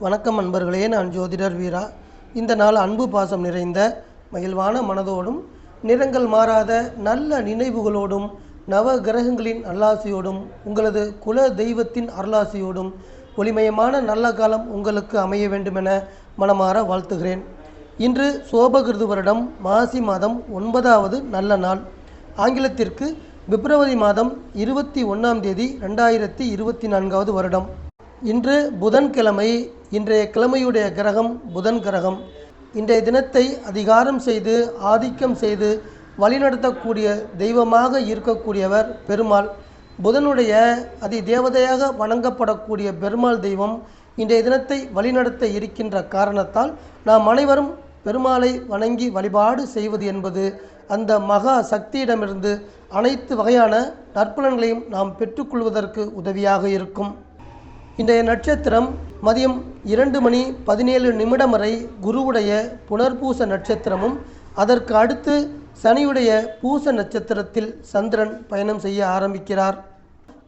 வணக்கம் நண்பர்களே, நான் ஜோதிடர் வீரா. இந்த நாள் அன்பு பாசம் நிறைந்த மகிழ்வான மனதோடும் நிறங்கள் மாறாத நல்ல நினைவுகளோடும் நவ கிரகங்களின் நல்லாசியோடும் உங்களது குல தெய்வத்தின் அருளாசியோடும் ஒளிமயமான நல்ல காலம் உங்களுக்கு அமைய வேண்டுமென மனமாற வாழ்த்துகிறேன். இன்று சோபகிருது வருடம் மாசி மாதம் 9வது நல்ல நாள். ஆங்கிலத்திற்கு பிப்ரவரி மாதம் 21ஆம் தேதி 2024வது வருடம். இன்று புதன்கிழமை. இன்றைய கிழமையுடைய கிரகம் புதன் கிரகம். இன்றைய தினத்தை அதிகாரம் செய்து ஆதிக்கம் செய்து வழிநடத்தக்கூடிய தெய்வமாக இருக்கக்கூடியவர் பெருமாள். புதனுடைய அதி தேவதையாக வணங்கப்படக்கூடிய பெருமாள் தெய்வம் இன்றைய தினத்தை வழிநடத்த இருக்கின்ற காரணத்தால் நாம் அனைவரும் பெருமாளை வணங்கி வழிபாடு செய்வது என்பது அந்த மகா சக்தியிடமிருந்து அனைத்து வகையான நற்பலன்களையும் நாம் பெற்றுக்கொள்வதற்கு உதவியாக இருக்கும். இன்றைய நட்சத்திரம் மதியம் 2:17 வரை குருவுடைய புனர்பூச நட்சத்திரமும், அதற்கு அடுத்து சனியுடைய பூச நட்சத்திரத்தில் சந்திரன் பயணம் செய்ய ஆரம்பிக்கிறார்.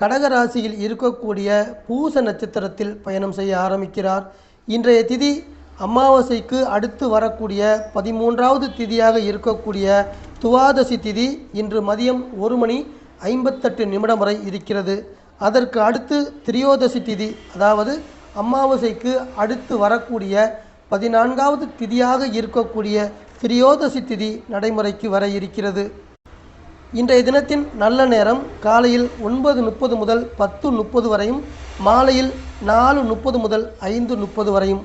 கடகராசியில் இருக்கக்கூடிய பூச நட்சத்திரத்தில் பயணம் செய்ய ஆரம்பிக்கிறார். இன்றைய திதி அமாவாசைக்கு அடுத்து வரக்கூடிய 13வது திதியாக இருக்கக்கூடிய துவாதசி திதி இன்று மதியம் 1:58 வரை இருக்கிறது. அதற்கு அடுத்து திரியோதசி திதி, அதாவது அமாவாசைக்கு அடுத்து வரக்கூடிய 14வது திதியாக இருக்கக்கூடிய திரியோதசி திதி நடைமுறைக்கு வர இருக்கிறது. இன்றைய தினத்தின் நல்ல நேரம் காலையில் 9:30 முதல் 10:30 வரையும், மாலையில் 4:30 முதல் 5:30 வரையும்.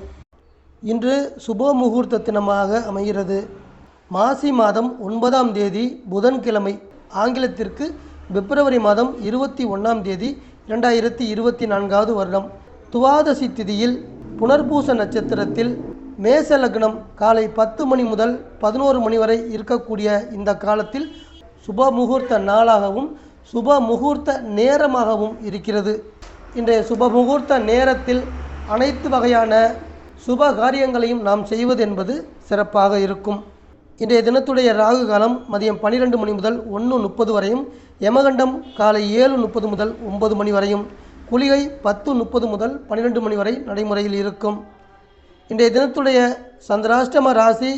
இன்று சுப முகூர்த்த தினமாக அமைகிறது. மாசி மாதம் 9ஆம் தேதி புதன்கிழமை. ஆங்கிலத்திற்கு பிப்ரவரி மாதம் 21ஆம் தேதி 2024வது வருடம். துவாதசி திதியில் புனர்பூச நட்சத்திரத்தில் மேச லக்னம் காலை 10 மணி முதல் 11 மணி வரை இருக்கக்கூடிய இந்த காலத்தில் சுப முகூர்த்த நாளாகவும் சுப முகூர்த்த நேரமாகவும் இருக்கிறது. இன்றைய சுப முகூர்த்த நேரத்தில் அனைத்து வகையான சுப காரியங்களையும் நாம் செய்வது என்பது சிறப்பாக இருக்கும். இன்றைய தினத்துடைய ராகு காலம் மதியம் 12 மணி முதல் 1:30 வரையும், யமகண்டம் காலை 7:30 முதல் 9 மணி வரையும், குளிகை 10:30 முதல் 12 மணி வரை நடைமுறையில் இருக்கும். இன்றைய தினத்துடைய சந்திராஷ்டம ராசி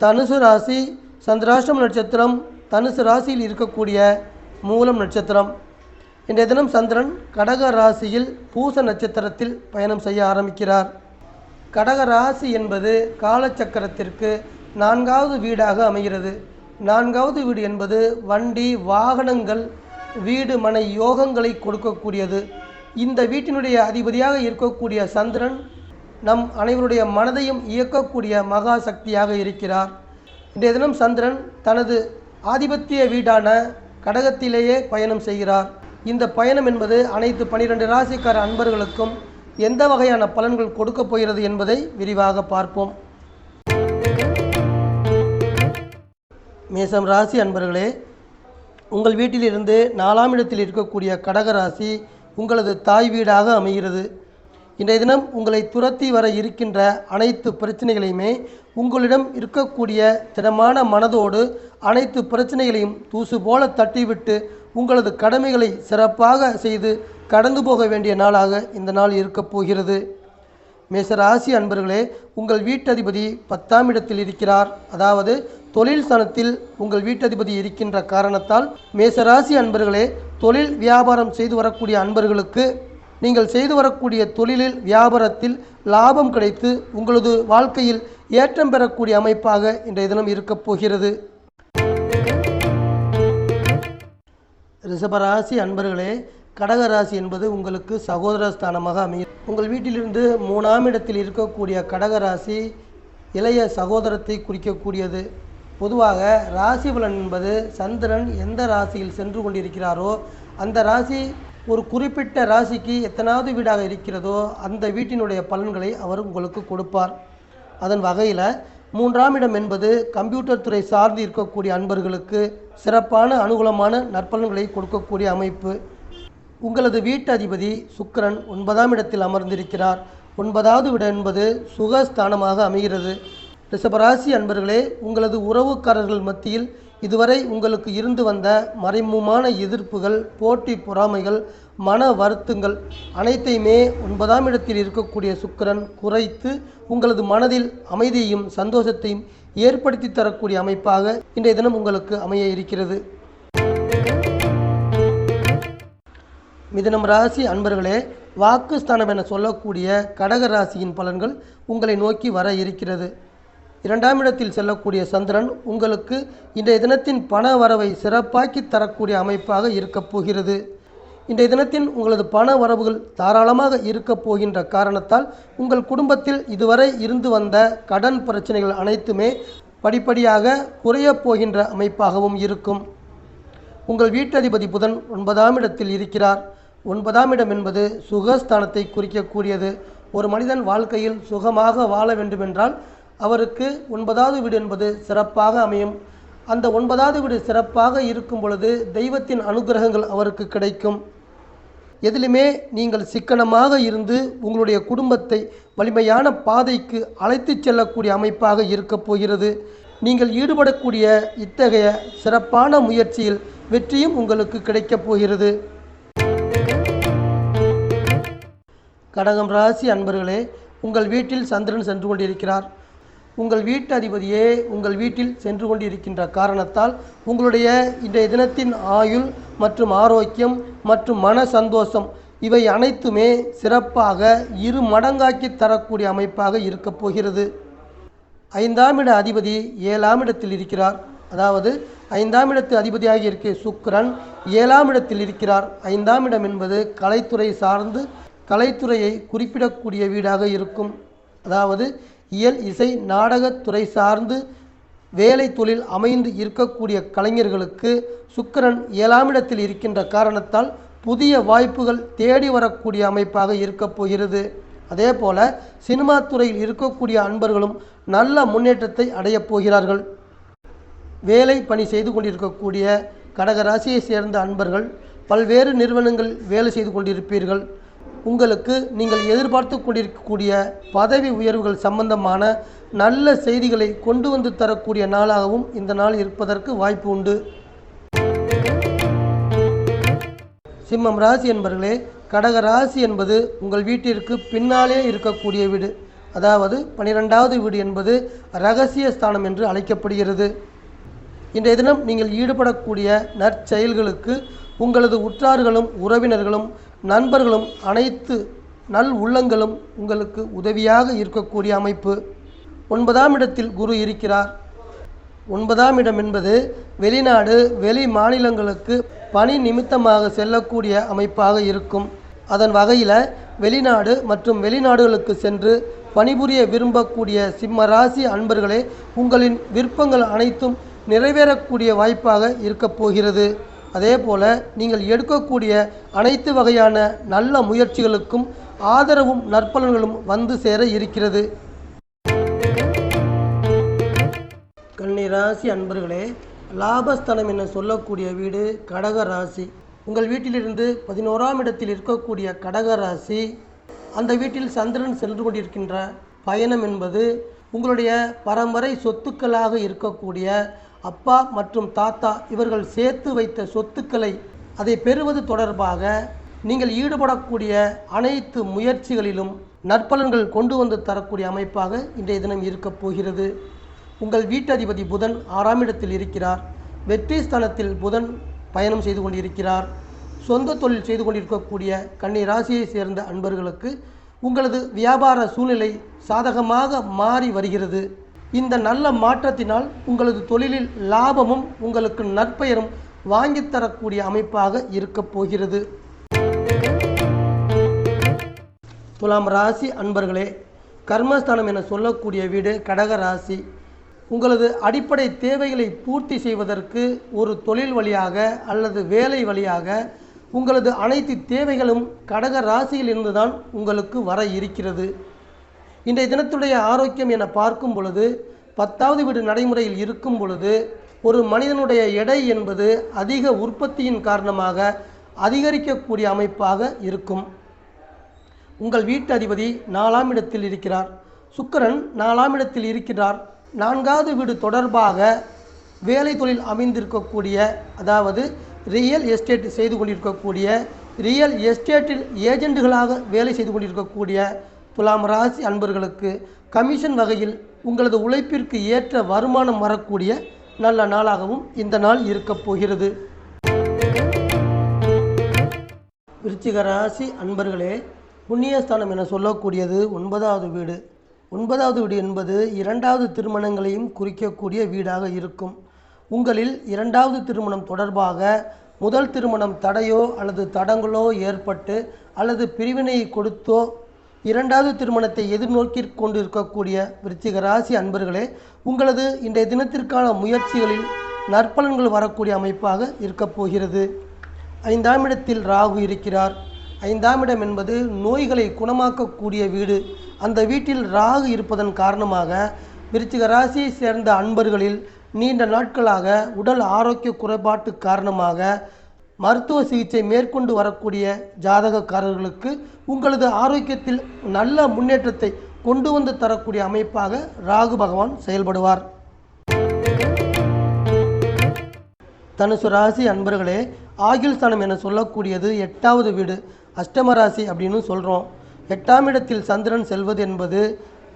தனுசு ராசி. சந்திராஷ்டம நட்சத்திரம் தனுசு ராசியில் இருக்கக்கூடிய மூலம் நட்சத்திரம். இன்றைய தினம் சந்திரன் கடக ராசியில் பூச நட்சத்திரத்தில் பயணம் செய்ய ஆரம்பிக்கிறார். கடக ராசி என்பது காலச்சக்கரத்திற்கு 4வது வீடாக அமைகிறது. 4வது வீடு என்பது வண்டி வாகனங்கள் வீடு மனை யோகங்களை கொடுக்கக்கூடியது. இந்த வீட்டினுடைய அதிபதியாக இருக்கக்கூடிய சந்திரன் நம் அனைவருடைய மனதையும் இயக்கக்கூடிய மகா சக்தியாக இருக்கிறார். இன்றைய தினம் சந்திரன் தனது ஆதிபத்திய வீடான கடகத்திலேயே பயணம் செய்கிறார். இந்த பயணம் என்பது அனைத்து 12 ராசிக்கார அன்பர்களுக்கும் எந்த வகையான பலன்கள் கொடுக்கப் போகிறது என்பதை விரிவாக பார்ப்போம். மேசம் ராசி அன்பர்களே, உங்கள் வீட்டிலிருந்து 4ஆம் இடத்தில் இருக்கக்கூடிய கடகராசி உங்களது தாய் வீடாக அமைகிறது. இன்றைய தினம் உங்களை துரத்தி வர இருக்கின்ற அனைத்து பிரச்சனைகளையுமே உங்களிடம் இருக்கக்கூடிய திடமான மனதோடு அனைத்து பிரச்சனைகளையும் தூசு போல தட்டிவிட்டு உங்களது கடமைகளை சிறப்பாக செய்து கடந்து போக வேண்டிய நாளாக இந்த நாள் இருக்கப் போகிறது. மேசராசி அன்பர்களே, உங்கள் வீட்டதிபதி 10ஆம் இடத்தில் இருக்கிறார். அதாவது தொழில் ஸ்தானத்தில் உங்கள் வீட்டதிபதி இருக்கின்ற காரணத்தால் மேசராசி அன்பர்களே, தொழில் வியாபாரம் செய்து வரக்கூடிய அன்பர்களுக்கு நீங்கள் செய்து வரக்கூடிய தொழிலில் வியாபாரத்தில் லாபம் கிடைத்து உங்களது வாழ்க்கையில் ஏற்றம் பெறக்கூடிய அமைப்பாக இன்றைய தினம் இருக்கப் போகிறது. ரிஷபராசி அன்பர்களே, கடகராசி என்பது உங்களுக்கு சகோதர ஸ்தானமாக அமையும். உங்கள் வீட்டிலிருந்து 3ஆம் இடத்தில் இருக்கக்கூடிய கடகராசி இளைய சகோதரத்தை குறிக்கக்கூடியது. பொதுவாக ராசி பலன் என்பது சந்திரன் எந்த ராசியில் சென்று கொண்டிருக்கிறாரோ அந்த ராசி ஒரு குறிப்பிட்ட ராசிக்கு எத்தனாவது வீடாக இருக்கிறதோ அந்த வீட்டினுடைய பலன்களை அவர் உங்களுக்கு கொடுப்பார். அதன் வகையில் 3ஆம் இடம் என்பது கம்ப்யூட்டர் துறை சார்ந்து இருக்கக்கூடிய அன்பர்களுக்கு சிறப்பான அனுகூலமான நற்பலன்களை கொடுக்கக்கூடிய அமைப்பு. உங்களது வீட்டு அதிபதி சுக்கிரன் 9ஆம் இடத்தில் அமர்ந்திருக்கிறார். 9வது வீடு என்பது சுகஸ்தானமாக அமைகிறது. ரிஷபராசி அன்பர்களே, உங்களது உறவுக்காரர்கள் மத்தியில் இதுவரை உங்களுக்கு இருந்து வந்த மறைமுகமான எதிர்ப்புகள், போட்டி பொறாமைகள், மன வருத்தங்கள் அனைத்தையுமே 9ஆம் இடத்தில் இருக்கக்கூடிய சுக்கிரன் குறைத்து உங்களது மனதில் அமைதியையும் சந்தோஷத்தையும் ஏற்படுத்தி தரக்கூடிய அமைப்பாக இன்றைய தினம் உங்களுக்கு அமைய இருக்கிறது. மிதுனம் ராசி அன்பர்களே, வாக்குஸ்தானம் என சொல்லக்கூடிய கடக ராசியின் பலன்கள் உங்களை நோக்கி வர இருக்கிறது. 2ஆம் இடத்தில் செல்லக்கூடிய சந்திரன் உங்களுக்கு இன்றைய தினத்தின் பண வரவை சிறப்பாக்கி தரக்கூடிய அமைப்பாக இருக்கப் போகிறது. இன்றைய தினத்தின் உங்களது பண வரவுகள் தாராளமாக இருக்கப் போகின்ற காரணத்தால் உங்கள் குடும்பத்தில் இதுவரை இருந்து வந்த கடன் பிரச்சனைகள் அனைத்துமே படிப்படியாக குறையப் போகின்ற அமைப்பாகவும் இருக்கும். உங்கள் வீட்டதிபதி புதன் 9ஆம் இடத்தில் இருக்கிறார். 9ஆம் இடம் என்பது சுகஸ்தானத்தை குறிக்கக்கூடியது. ஒரு மனிதன் வாழ்க்கையில் சுகமாக வாழ வேண்டுமென்றால் அவருக்கு 9வது வீடு என்பது சிறப்பாக அமையும். அந்த 9வது வீடு சிறப்பாக இருக்கும் பொழுது தெய்வத்தின் அனுகிரகங்கள் அவருக்கு கிடைக்கும். எதிலுமே நீங்கள் சிக்கனமாக இருந்து உங்களுடைய குடும்பத்தை வலிமையான பாதைக்கு அழைத்து செல்லக்கூடிய அமைப்பாக இருக்கப் போகிறது. நீங்கள் ஈடுபடக்கூடிய இத்தகைய சிறப்பான முயற்சியில் வெற்றியும் உங்களுக்கு கிடைக்கப் போகிறது. கடகம் ராசி அன்பர்களே, உங்கள் வீட்டில் சந்திரன் சென்று கொண்டிருக்கிறார். உங்கள் வீட்டு அதிபதியே உங்கள் வீட்டில் சென்று கொண்டிருக்கின்ற காரணத்தால் உங்களுடைய இன்றைய தினத்தின் ஆயுள் மற்றும் ஆரோக்கியம் மற்றும் மன சந்தோஷம் இவை அனைத்துமே சிறப்பாக 2 மடங்காக்கி தரக்கூடிய அமைப்பாக இருக்கப் போகிறது. 5ஆம் இட அதிபதி 7ஆம் இடத்தில் இருக்கிறார். அதாவது 5ஆம் இடத்து அதிபதியாக இருக்க சுக்கிரன் 7ஆம் இடத்தில் இருக்கிறார். 5ஆம் இடம் என்பது கலைத்துறை சார்ந்து கலைத்துறையை குறிப்பிடக்கூடிய வீடாக இருக்கும். அதாவது இயல், இசை, நாடகத்துறை சார்ந்து வேலை தொழில் அமைந்து இருக்கக்கூடிய கலைஞர்களுக்கு சுக்கிரன் 7ஆம் இடத்தில் இருக்கின்ற காரணத்தால் புதிய வாய்ப்புகள் தேடி வரக்கூடிய அமைப்பாக இருக்கப் போகிறது. அதே போல சினிமா துறையில் இருக்கக்கூடிய அன்பர்களும் நல்ல முன்னேற்றத்தை அடையப் போகிறார்கள். வேலை பணி செய்து கொண்டிருக்கக்கூடிய கடக ராசியை சேர்ந்த அன்பர்கள் பல்வேறு நிறுவனங்கள் வேலை செய்து கொண்டிருப்பீர்கள். உங்களுக்கு நீங்கள் எதிர்பார்த்து கொண்டிருக்கக்கூடிய பதவி உயர்வுகள் சம்பந்தமான நல்ல செய்திகளை கொண்டு வந்து தரக்கூடிய நாளாகவும் இந்த நாள் இருப்பதற்கு வாய்ப்பு உண்டு. சிம்மம் ராசி என்பவர்களே, கடக ராசி என்பது உங்கள் வீட்டிற்கு பின்னாலே இருக்கக்கூடிய வீடு. அதாவது 12வது வீடு என்பது இரகசிய ஸ்தானம் என்று அழைக்கப்படுகிறது. இன்றைய தினம் நீங்கள் ஈடுபடக்கூடிய நற்செயல்களுக்கு உங்களது உற்றார்களும் உறவினர்களும் நண்பர்களும் அனைத்து நல் உள்ளங்களும் உங்களுக்கு உதவியாக இருக்கக்கூடிய அமைப்பு. 9ஆம் இடத்தில் குரு இருக்கிறார். 9ஆம் இடம் என்பது வெளிநாடு வெளி மாநிலங்களுக்கு பணி நிமித்தமாக செல்லக்கூடிய அமைப்பாக இருக்கும். அதன் வகையில் வெளிநாடு மற்றும் வெளிநாடுகளுக்கு சென்று பணிபுரிய விரும்பக்கூடிய சிம்ம ராசி அன்பர்களே, உங்களின் விருப்பங்கள் அனைத்தும் நிறைவேறக்கூடிய வாய்ப்பாக இருக்கப் போகிறது. அதே போல நீங்கள் எடுக்கக்கூடிய அனைத்து வகையான நல்ல முயற்சிகளுக்கும் ஆதரவும் நற்பலன்களும் வந்து சேர இருக்கிறது. கன்னி ராசி அன்பர்களே, லாபஸ்தானம் என சொல்லக்கூடிய வீடு கடக ராசி. உங்கள் வீட்டிலிருந்து 11ஆம் இடத்தில் இருக்கக்கூடிய கடக ராசி, அந்த வீட்டில் சந்திரன் சென்று கொண்டிருக்கின்ற பயணம் என்பது உங்களுடைய பரம்பரை சொத்துக்களாக இருக்கக்கூடிய அப்பா மற்றும் தாத்தா இவர்கள் சேர்த்து வைத்த சொத்துக்களை அதை பெறுவது தொடர்பாக நீங்கள் ஈடுபடக்கூடிய அனைத்து முயற்சிகளிலும் நற்பலன்கள் கொண்டு வந்து தரக்கூடிய அமைப்பாக இன்றைய தினம் இருக்கப் போகிறது. உங்கள் வீட்டதிபதி புதன் 6ஆம் இடத்தில் இருக்கிறார். வெற்றி ஸ்தானத்தில் புதன் பயணம் செய்து கொண்டிருக்கிறார். சொந்த தொழில் செய்து கொண்டிருக்கக்கூடிய கன்னி ராசியை சேர்ந்த அன்பர்களுக்கு உங்களது வியாபார சூழ்நிலை சாதகமாக மாறி வருகிறது. இந்த நல்ல மாற்றத்தினால் உங்களது தொழிலில் லாபமும் உங்களுக்கு நற்பெயரும் வாங்கித்தரக்கூடிய அமைப்பாக இருக்கப் போகிறது. துலாம் ராசி அன்பர்களே, கர்மஸ்தானம் என சொல்லக்கூடிய வீடு கடக ராசி. உங்களது அடிப்படை தேவைகளை பூர்த்தி செய்வதற்கு ஒரு தொழில் வழியாக அல்லது வேலை வழியாக உங்களது அனைத்து தேவைகளும் கடக ராசியில் இருந்துதான் உங்களுக்கு வர இருக்கிறது. இன்றைய தினத்துடைய ஆரோக்கியம் என பார்க்கும் பொழுது 10வது வீடு நடைமுறையில் இருக்கும் பொழுது ஒரு மனிதனுடைய எடை என்பது அதிக உற்பத்தியின் காரணமாக அதிகரிக்கக்கூடிய அமைப்பாக இருக்கும். உங்கள் வீட்டு அதிபதி 4ஆம் இடத்தில் இருக்கிறார். சுக்கிரன் 4ஆம் இடத்தில் இருக்கிறார். 4வது வீடு தொடர்பாக வேலை தொழில் அமைந்திருக்கக்கூடிய, அதாவது ரியல் எஸ்டேட் செய்து கொண்டிருக்கக்கூடிய, ரியல் எஸ்டேட்டில் ஏஜெண்டுகளாக வேலை செய்து கொண்டிருக்கக்கூடிய துலாம் ராசி அன்பர்களுக்கு கமிஷன் வகையில் உங்களது உழைப்பிற்கு ஏற்ற வருமானம் வரக்கூடிய நல்ல நாளாகவும் இந்த நாள் இருக்கப் போகிறது. விருச்சிக ராசி அன்பர்களே, புண்ணியஸ்தானம் என சொல்லக்கூடியது 9வது வீடு. 9வது வீடு என்பது 2வது திருமணங்களையும் குறிக்கக்கூடிய வீடாக இருக்கும். உங்களில் 2வது திருமணம் தொடர்பாக முதல் திருமணம் தடையோ அல்லது தடங்களோ ஏற்பட்டு அல்லது பிரிவினையை கொடுத்தோ 2வது திருமணத்தை எதிர்நோக்கி கொண்டு இருக்கக்கூடிய விருச்சிக ராசி அன்பர்களே, உங்களது இன்றைய தினத்திற்கான முயற்சிகளில் நற்பலன்கள் வரக்கூடிய அமைப்பாக இருக்கப் போகிறது. 5ஆம் இடத்தில் ராகு இருக்கிறார். 5ஆம் இடம் என்பது நோய்களை குணமாக்கக்கூடிய வீடு. அந்த வீட்டில் ராகு இருப்பதன் காரணமாக விருச்சிக ராசியை சேர்ந்த அன்பர்களில் நீண்ட நாட்களாக உடல் ஆரோக்கிய குறைபாட்டு காரணமாக மருத்துவ சிகிச்சை மேற்கொண்டு வரக்கூடிய ஜாதகக்காரர்களுக்கு உங்களது ஆரோக்கியத்தில் நல்ல முன்னேற்றத்தை கொண்டு வந்து தரக்கூடிய அமைப்பாக ராகு பகவான் செயல்படுவார். தனுசு ராசி அன்பர்களே, ஆகில் ஸ்தானம் என சொல்லக்கூடியது 8வது வீடு, அஷ்டம ராசி அப்படின்னு சொல்கிறோம். 8ஆம் இடத்தில் சந்திரன் செல்வது என்பது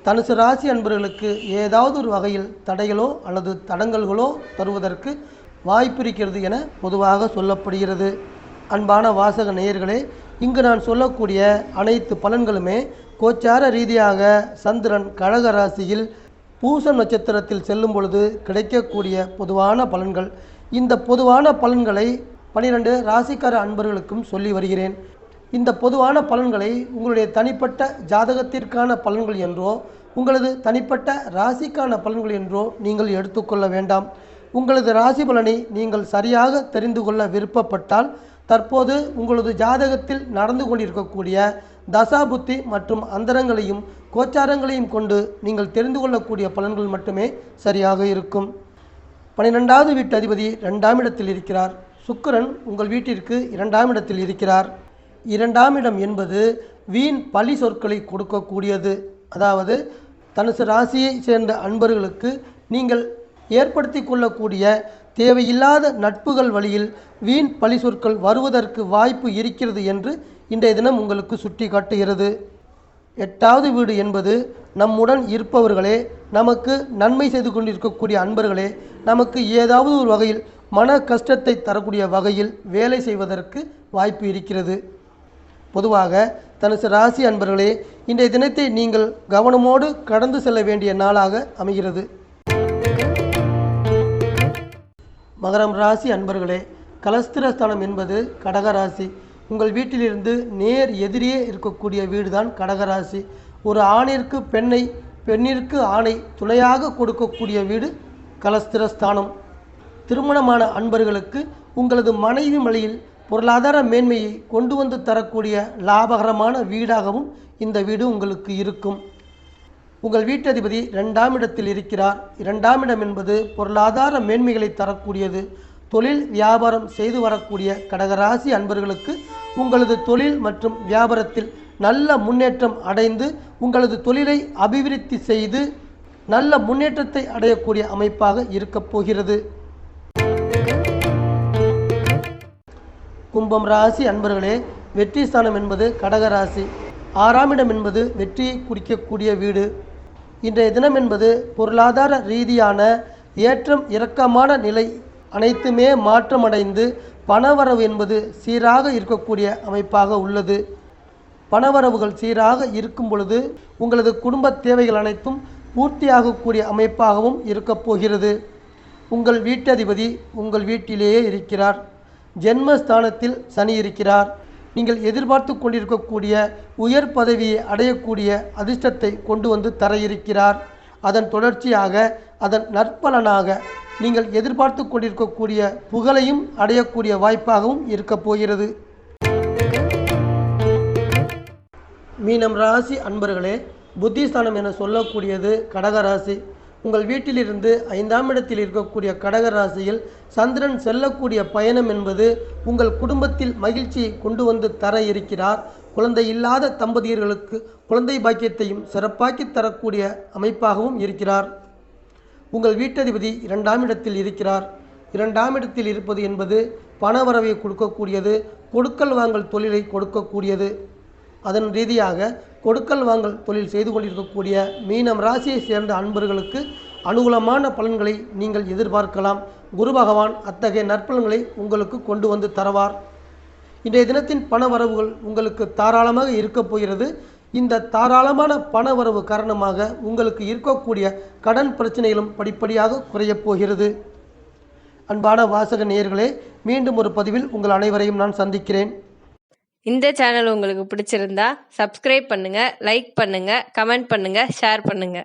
தனுசு ராசி அன்பர்களுக்கு ஏதாவது ஒரு வகையில் தடைகளோ அல்லது தடங்கல்களோ தருவதற்கு வாய்ப்பு இருக்கிறது என பொதுவாக சொல்லப்படுகிறது. அன்பான வாசக நேயர்களே, இங்கு நான் சொல்லக்கூடிய அனைத்து பலன்களுமே கோச்சார ரீதியாக சந்திரன் கடக ராசியில் பூசம் நட்சத்திரத்தில் செல்லும் பொழுது கிடைக்கக்கூடிய பொதுவான பலன்கள். இந்த பொதுவான பலன்களை 12 ராசிக்கார அன்பர்களுக்கும் சொல்லி வருகிறேன். இந்த பொதுவான பலன்களை உங்களுடைய தனிப்பட்ட ஜாதகத்திற்கான பலன்கள் என்றோ உங்களது தனிப்பட்ட ராசிக்கான பலன்கள் என்றோ நீங்கள் எடுத்துக்கொள்ள வேண்டாம். உங்களது ராசி பலனை நீங்கள் சரியாக தெரிந்து கொள்ள விருப்பப்பட்டால் தற்போது உங்களது ஜாதகத்தில் நடந்து கொண்டிருக்கக்கூடிய தசாபுத்தி மற்றும் அந்தரங்களையும் கோச்சாரங்களையும் கொண்டு நீங்கள் தெரிந்து கொள்ளக்கூடிய பலன்கள் மட்டுமே சரியாக இருக்கும். 12வது வீட்டு அதிபதி 2ஆம் இடத்தில் இருக்கிறார். சுக்கிரன் உங்கள் வீட்டிற்கு 2ஆம் இடத்தில் இருக்கிறார். 2ஆம் இடம் என்பது வீண் பழி சொற்களை கொடுக்கக்கூடியது. அதாவது தனுசு ராசியை சேர்ந்த அன்பர்களுக்கு நீங்கள் ஏற்படுத்தி கொள்ளக்கூடிய தேவையில்லாத நட்புகள் வழியில் வீண் பழி சொற்கள் வருவதற்கு வாய்ப்பு இருக்கிறது என்று இன்றைய தினம் உங்களுக்கு சுட்டி காட்டுகிறது. 8வது வீடு என்பது நம்முடன் இருப்பவர்களே, நமக்கு நன்மை செய்து கொண்டிருக்கக்கூடிய அன்பர்களே, நமக்கு ஏதாவது ஒரு வகையில் மன கஷ்டத்தை தரக்கூடிய வகையில் வேலை செய்வதற்கு வாய்ப்பு இருக்கிறது. பொதுவாக தனுசு ராசி அன்பர்களே, இன்றைய தினத்தை நீங்கள் கவனமோடு கடந்து செல்ல வேண்டிய நாளாக அமைகிறது. மகரம் ராசி அன்பர்களே, கலஸ்திரஸ்தானம் என்பது கடகராசி. உங்கள் வீட்டிலிருந்து நேர் எதிரே இருக்கக்கூடிய வீடுதான் கடகராசி. ஒரு ஆணிற்கு பெண்ணை, பெண்ணிற்கு ஆணை துணையாக கொடுக்கக்கூடிய வீடு கலஸ்திரஸ்தானம். திருமணமான அன்பர்களுக்கு உங்களது மனைவி வழியில் பொருளாதார மேன்மையை கொண்டு வந்து தரக்கூடிய லாபகரமான வீடாகவும் இந்த வீடு உங்களுக்கு இருக்கும். உங்கள் வீட்டதிபதி 2ஆம் இடத்தில் இருக்கிறார். 2ஆம் இடம் என்பது பொருளாதார மேன்மைகளை தரக்கூடியது. தொழில் வியாபாரம் செய்து வரக்கூடிய கடகராசி அன்பர்களுக்கு உங்களது தொழில் மற்றும் வியாபாரத்தில் நல்ல முன்னேற்றம் அடைந்து உங்களது தொழிலை அபிவிருத்தி செய்து நல்ல முன்னேற்றத்தை அடையக்கூடிய அமைப்பாக இருக்கப் போகிறது. கும்பம் ராசி அன்பர்களே, வெற்றி ஸ்தானம் என்பது கடகராசி. 6ஆம் இடம் என்பது வெற்றியை குறிக்கக்கூடிய வீடு. இன்றைய தினம் என்பது பொருளாதார ரீதியான ஏற்றம் இறக்கமான நிலை அனைத்துமே மாற்றமடைந்து பணவரவு என்பது சீராக இருக்கக்கூடிய அமைப்பாக உள்ளது. பணவரவுகள் சீராக இருக்கும் பொழுது உங்களது குடும்ப தேவைகள் அனைத்தும் பூர்த்தியாகக்கூடிய அமைப்பாகவும் இருக்கப் போகிறது. உங்கள் வீட்டதிபதி உங்கள் வீட்டிலேயே இருக்கிறார். ஜென்மஸ்தானத்தில் சனி இருக்கிறார். நீங்கள் எதிர்பார்த்து கொண்டிருக்கக்கூடிய உயர் பதவியை அடையக்கூடிய அதிர்ஷ்டத்தை கொண்டு வந்து தர இருக்கிறார். அதன் தொடர்ச்சியாக அதன் நற்பலனாக நீங்கள் எதிர்பார்த்து கொண்டிருக்கக்கூடிய புகழையும் அடையக்கூடிய வாய்ப்பாகவும் இருக்கப் போகிறது. மீனம் ராசி அன்பர்களே, புத்திஸ்தானம் என சொல்லக்கூடியது கடகராசி. உங்கள் வீட்டிலிருந்து 5ஆம் இடத்தில் இருக்கக்கூடிய கடகராசியில் சந்திரன் செல்லக்கூடிய பயணம் என்பது உங்கள் குடும்பத்தில் மகிழ்ச்சியை கொண்டு வந்து தர இருக்கிறார். குழந்தை இல்லாத தம்பதியர்களுக்கு குழந்தை பாக்கியத்தையும் சிறப்பாக்கி தரக்கூடிய அமைப்பாகவும் இருக்கிறார். உங்கள் வீட்டதிபதி 2ஆம் இடத்தில் இருக்கிறார். 2ஆம் இடத்தில் இருப்பது என்பது பணவரவை கொடுக்கக்கூடியது, கொடுக்கல் வாங்கல் தொழிலை கொடுக்கக்கூடியது. அதன் ரீதியாக கொடுக்கல் வாங்கல் தொழில் செய்து கொண்டிருக்கக்கூடிய மீனம் ராசியை சேர்ந்த அன்பர்களுக்கு அனுகூலமான பலன்களை நீங்கள் எதிர்பார்க்கலாம். குரு பகவான் அத்தகைய நற்பலன்களை உங்களுக்கு கொண்டு வந்து தருவார். இன்றைய தினத்தின் பண வரவுகள் உங்களுக்கு தாராளமாக இருக்கப் போகிறது. இந்த தாராளமான பண வரவு காரணமாக உங்களுக்கு இருக்கக்கூடிய கடன் பிரச்சனைகளும் படிப்படியாக குறையப் போகிறது. அன்பான வாசக நேயர்களே, மீண்டும் ஒரு பதிவில் உங்கள் அனைவரையும் நான் சந்திக்கிறேன். இந்த சேனல் உங்களுக்கு பிடிச்சிருந்தா சப்ஸ்கிரைப் பண்ணுங்க, லைக் பண்ணுங்க, கமெண்ட் பண்ணுங்க, ஷேர் பண்ணுங்க.